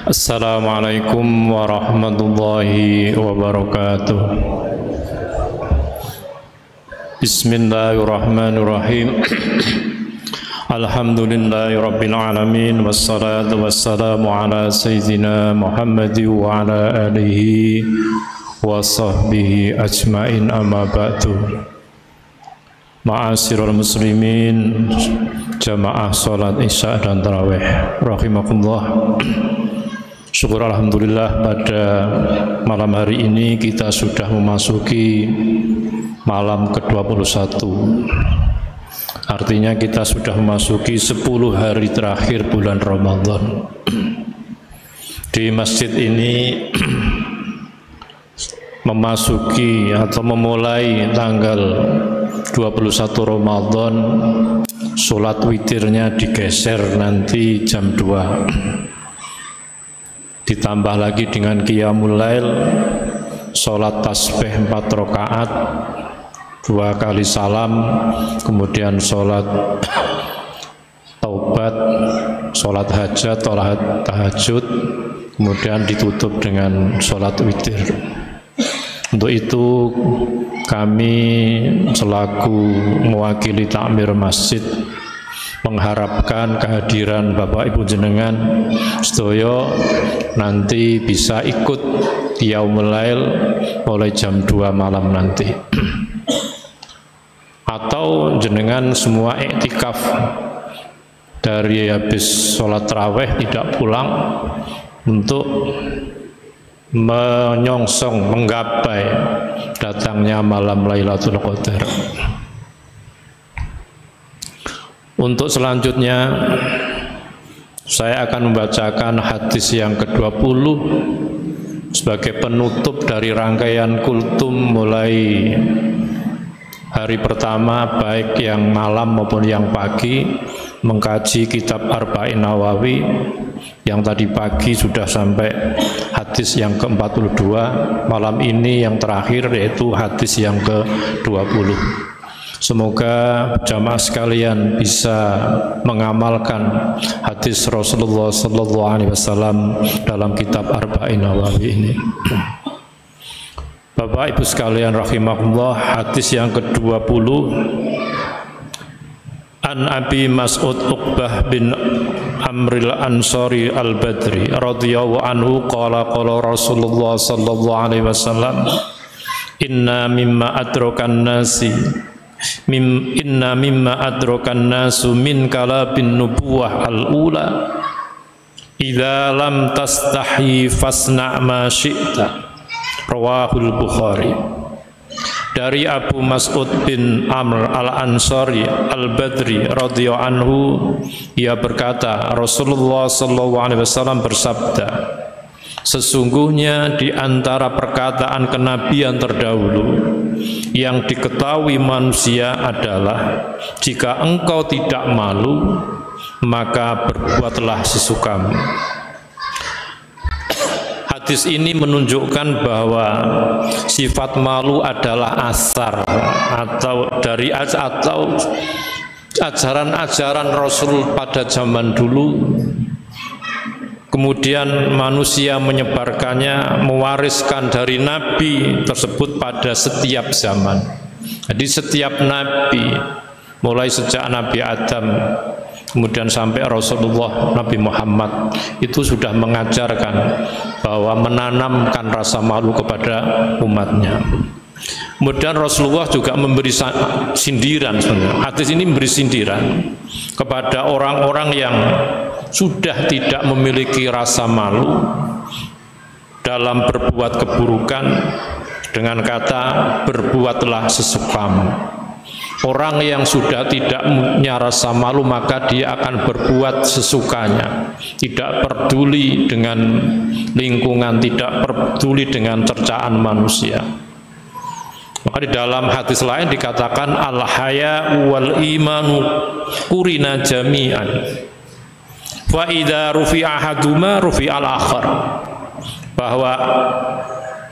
Assalamualaikum warahmatullahi wabarakatuh. Bismillahirrahmanirrahim. Alhamdulillahirabbil alamin wassalatu wassalamu ala sayyidina Muhammad wa ala alihi wa sahbihi ajmain, amma ba'du. Ma'asyiral muslimin, jamaah salat isya dan tarawih rahimakumullah. Syukur alhamdulillah, pada malam hari ini kita sudah memasuki malam ke-21. Artinya kita sudah memasuki 10 hari terakhir bulan Ramadan. Di masjid ini memasuki atau memulai tanggal 21 Ramadan, sholat witirnya digeser nanti jam 2. Ditambah lagi dengan qiyamul lail, sholat tasbih 4 rakaat, 2 kali salam, kemudian sholat taubat, sholat hajat, sholat tahajud, kemudian ditutup dengan sholat witir. Untuk itu kami selaku mewakili takmir masjid mengharapkan kehadiran Bapak Ibu jenengan sedaya nanti bisa ikut qiyamul lail mulai jam 2 malam nanti. Atau jenengan semua iktikaf dari habis sholat tarawih tidak pulang untuk menyongsong, menggapai datangnya malam Lailatul Qadar. Untuk selanjutnya saya akan membacakan hadis yang ke-20 sebagai penutup dari rangkaian kultum mulai hari pertama, baik yang malam maupun yang pagi, mengkaji kitab Arba'in Nawawi. Yang tadi pagi sudah sampai hadis yang ke-42, malam ini yang terakhir yaitu hadis yang ke-20. Semoga jamaah sekalian bisa mengamalkan hadis Rasulullah SAW dalam kitab Arba'in Nawawi ini. Bapak Ibu sekalian rahimahullah, hadis yang ke-20, An Abi Mas'ud Uqbah bin Amril Ansari Al-Badri radhiyallahu anhu qala qala Rasulullah sallallahu alaihi wasallam, inna mimma adrakan nasu min kalabin nubuwah al-ula idza lam tastahi fasna' ma syi'ta, rawahul Bukhari. Dari Abu Mas'ud bin Amr al-Ansari al-Badri radhiyallahu anhu, ia berkata, Rasulullah sallallahu alaihi wasallam bersabda, sesungguhnya di antara perkataan kenabian terdahulu yang diketahui manusia adalah, jika engkau tidak malu, maka berbuatlah sesukamu. Hadis ini menunjukkan bahwa sifat malu adalah asar atau dari ajaran-ajaran Rasul pada zaman dulu. Kemudian manusia menyebarkannya, mewariskan dari Nabi tersebut pada setiap zaman. Jadi setiap Nabi, mulai sejak Nabi Adam, kemudian sampai Rasulullah Nabi Muhammad, itu sudah mengajarkan bahwa menanamkan rasa malu kepada umatnya. Kemudian Rasulullah juga memberi sindiran sebenarnya. Hadis ini memberi sindiran kepada orang-orang yang sudah tidak memiliki rasa malu dalam berbuat keburukan, dengan kata berbuatlah sesukamu. Orang yang sudah tidak punya rasa malu, maka dia akan berbuat sesukanya, tidak peduli dengan lingkungan, tidak peduli dengan cercaan manusia. Maka di dalam hadis lain dikatakan al-haya wal imanu qurina jami'an, fa idza rufi'a ahaduma rufi'al akhar, bahwa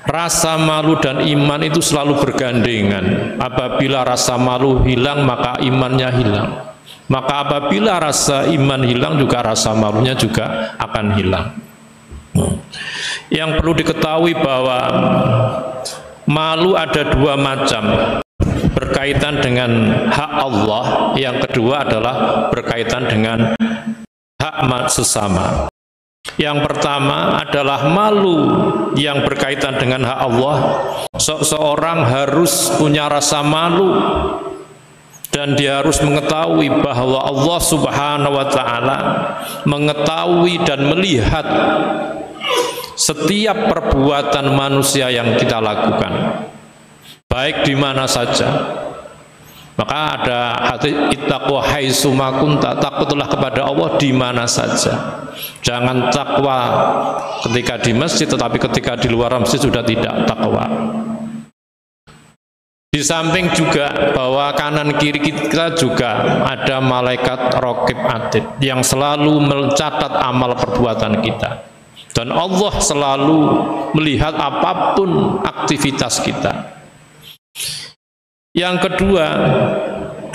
rasa malu dan iman itu selalu bergandengan. Apabila rasa malu hilang, maka imannya hilang. Maka apabila rasa iman hilang, juga rasa malunya juga akan hilang. Yang perlu diketahui bahwa malu ada dua macam, berkaitan dengan hak Allah, yang kedua adalah berkaitan dengan hak sesama. Yang pertama adalah malu yang berkaitan dengan hak Allah. Seseorang harus punya rasa malu dan dia harus mengetahui bahwa Allah Subhanahu wa Ta'ala mengetahui dan melihat setiap perbuatan manusia yang kita lakukan, baik di mana saja. Maka ada hadis ittaqwa haitsu ma kunta, takutlah kepada Allah di mana saja. Jangan takwa ketika di masjid, tetapi ketika di luar masjid sudah tidak takwa. Di samping juga bahwa kanan kiri kita juga ada malaikat raqib atid yang selalu mencatat amal perbuatan kita. Dan Allah selalu melihat apapun aktivitas kita. Yang kedua,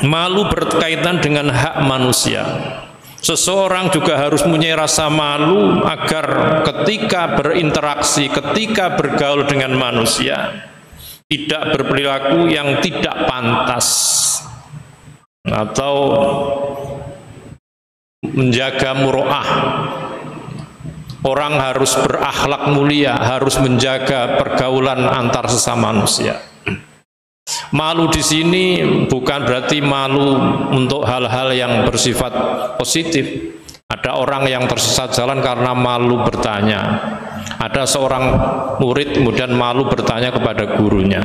malu berkaitan dengan hak manusia. Seseorang juga harus punya rasa malu agar ketika berinteraksi, ketika bergaul dengan manusia, tidak berperilaku yang tidak pantas atau menjaga muru'ah. Orang harus berakhlak mulia, harus menjaga pergaulan antar sesama manusia. Malu di sini bukan berarti malu untuk hal-hal yang bersifat positif. Ada orang yang tersesat jalan karena malu bertanya. Ada seorang murid kemudian malu bertanya kepada gurunya.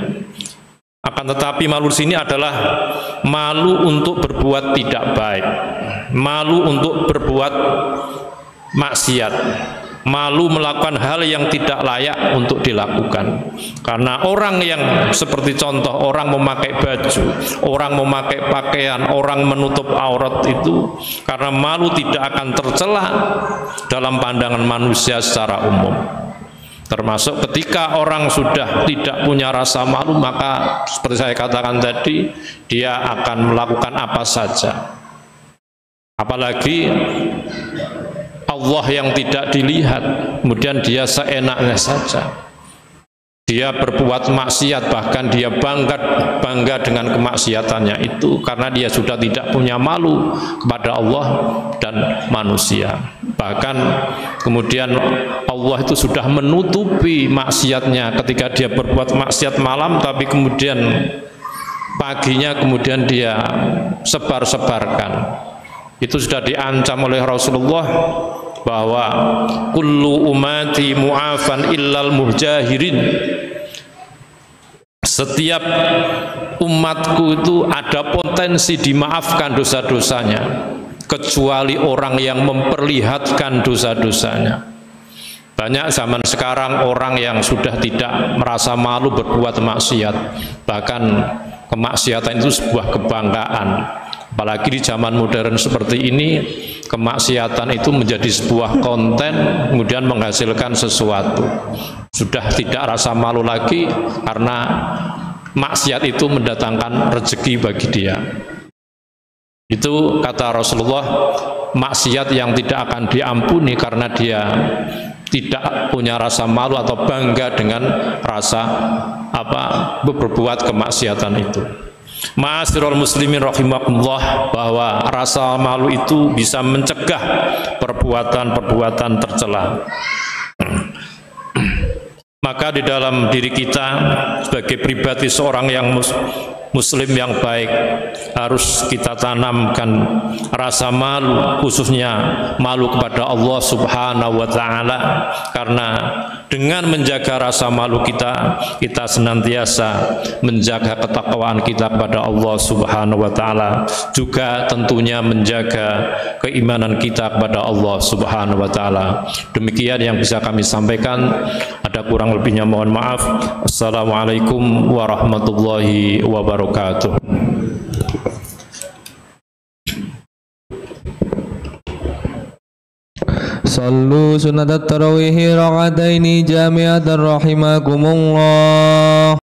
Akan tetapi malu di sini adalah malu untuk berbuat tidak baik, malu untuk berbuat maksiat, malu melakukan hal yang tidak layak untuk dilakukan. Karena orang yang seperti contoh orang memakai baju, orang memakai pakaian, orang menutup aurat itu karena malu tidak akan tercela dalam pandangan manusia secara umum. Termasuk ketika orang sudah tidak punya rasa malu, maka seperti saya katakan tadi, dia akan melakukan apa saja. Apalagi Allah yang tidak dilihat, kemudian dia seenaknya saja. Dia berbuat maksiat, bahkan dia bangga dengan kemaksiatannya itu karena dia sudah tidak punya malu kepada Allah dan manusia. Bahkan kemudian Allah itu sudah menutupi maksiatnya ketika dia berbuat maksiat malam, tapi kemudian paginya kemudian dia sebar-sebarkan. Itu sudah diancam oleh Rasulullah bahwa kullu umati mu'afan illal mujahirin. Setiap umatku itu ada potensi dimaafkan dosa-dosanya kecuali orang yang memperlihatkan dosa-dosanya. Banyak zaman sekarang orang yang sudah tidak merasa malu berbuat maksiat, bahkan kemaksiatan itu sebuah kebanggaan. Apalagi di zaman modern seperti ini, kemaksiatan itu menjadi sebuah konten, kemudian menghasilkan sesuatu. Sudah tidak rasa malu lagi karena maksiat itu mendatangkan rezeki bagi dia. Itu kata Rasulullah, maksiat yang tidak akan diampuni karena dia tidak punya rasa malu atau bangga dengan rasa berbuat kemaksiatan itu. Ma'asyiral muslimin rahimakumullah, bahwa rasa malu itu bisa mencegah perbuatan-perbuatan tercela. Maka di dalam diri kita sebagai pribadi seorang yang muslim yang baik harus kita tanamkan rasa malu, khususnya malu kepada Allah Subhanahu wa Ta'ala. Karena dengan menjaga rasa malu kita senantiasa menjaga ketakwaan kita kepada Allah Subhanahu wa Ta'ala, juga tentunya menjaga keimanan kita kepada Allah Subhanahu wa Ta'ala. Demikian yang bisa kami sampaikan, ada kurang lebihnya mohon maaf. Assalamualaikum warahmatullahi wabarakatuh. Sallu sunnat at-tarawih rak'ataini jami'atan rahimakumullah.